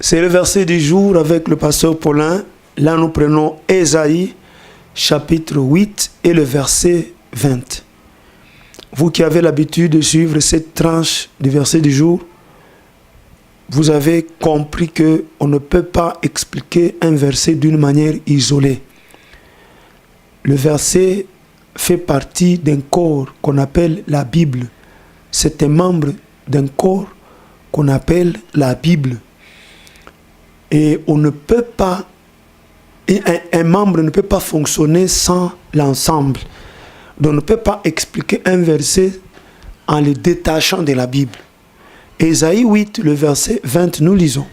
C'est le verset du jour avec le pasteur Paulin. Là, nous prenons Ésaïe, chapitre 8 et le verset 20. Vous qui avez l'habitude de suivre cette tranche du verset du jour, vous avez compris qu'on ne peut pas expliquer un verset d'une manière isolée. Le verset fait partie d'un corps qu'on appelle la Bible. C'est un membre d'un corps qu'on appelle la Bible. Et on ne peut pas, un membre ne peut pas fonctionner sans l'ensemble. Donc on ne peut pas expliquer un verset en le détachant de la Bible. Ésaïe 8, le verset 20, nous lisons.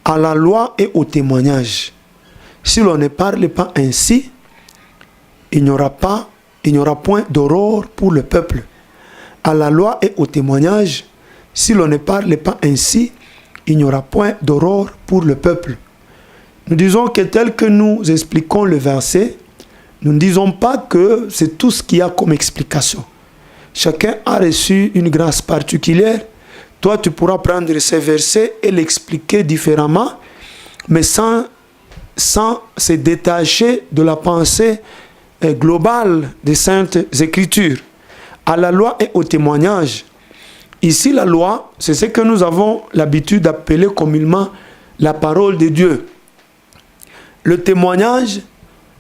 À la loi et au témoignage, si l'on ne parle pas ainsi, il n'y aura point d'aurore pour le peuple. À la loi et au témoignage, si l'on ne parle pas ainsi, il n'y aura point d'aurore pour le peuple. Nous disons que tel que nous expliquons le verset, nous ne disons pas que c'est tout ce qu'il y a comme explication. Chacun a reçu une grâce particulière. Toi, tu pourras prendre ces versets et l'expliquer différemment, mais sans se détacher de la pensée globale des Saintes Écritures. À la loi et au témoignage. Ici, la loi, c'est ce que nous avons l'habitude d'appeler communément la parole de Dieu. Le témoignage,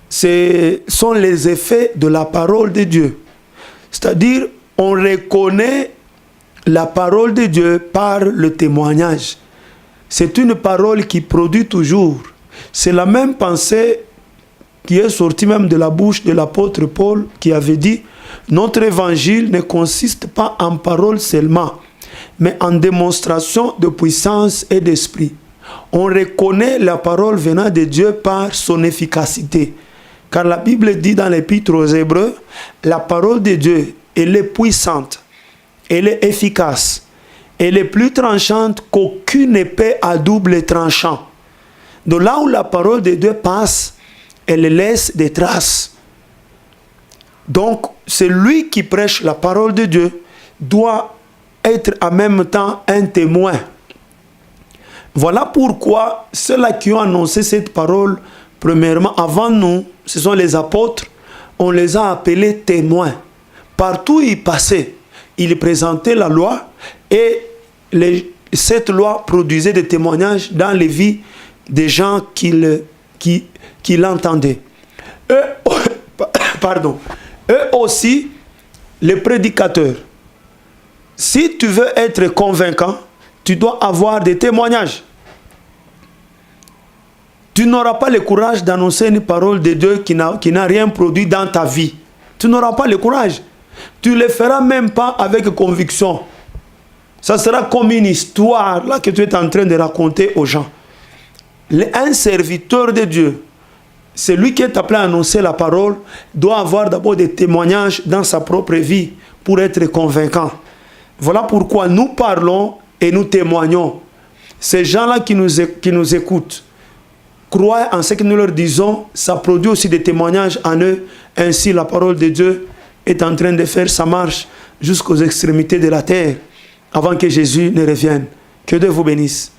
ce sont les effets de la parole de Dieu. C'est-à-dire, on reconnaît la parole de Dieu par le témoignage. C'est une parole qui produit toujours. C'est la même pensée qui est sortie même de la bouche de l'apôtre Paul qui avait dit « Notre évangile ne consiste pas en parole seulement, mais en démonstration de puissance et d'esprit. » On reconnaît la parole venant de Dieu par son efficacité. Car la Bible dit dans l'Épître aux Hébreux, la parole de Dieu, elle est puissante, elle est efficace, elle est plus tranchante qu'aucune épée à double tranchant. De là où la parole de Dieu passe, elle laisse des traces. Donc, celui qui prêche la parole de Dieu doit être en même temps un témoin. Voilà pourquoi ceux-là qui ont annoncé cette parole, premièrement, avant nous, ce sont les apôtres, on les a appelés témoins. Partout où ils passaient, ils présentaient la loi et cette loi produisait des témoignages dans les vies des gens qui l'entendaient. Eux aussi, les prédicateurs. Si tu veux être convaincant, tu dois avoir des témoignages. Tu n'auras pas le courage d'annoncer une parole de Dieu qui n'a rien produit dans ta vie. Tu n'auras pas le courage. Tu ne le feras même pas avec conviction. Ça sera comme une histoire là, que tu es en train de raconter aux gens. Un serviteur de Dieu, celui qui est appelé à annoncer la parole, doit avoir d'abord des témoignages dans sa propre vie pour être convaincant. Voilà pourquoi nous parlons et nous témoignons. Ces gens-là qui nous écoutent, croient en ce que nous leur disons, ça produit aussi des témoignages en eux. Ainsi, la parole de Dieu est en train de faire sa marche jusqu'aux extrémités de la terre avant que Jésus ne revienne. Que Dieu vous bénisse.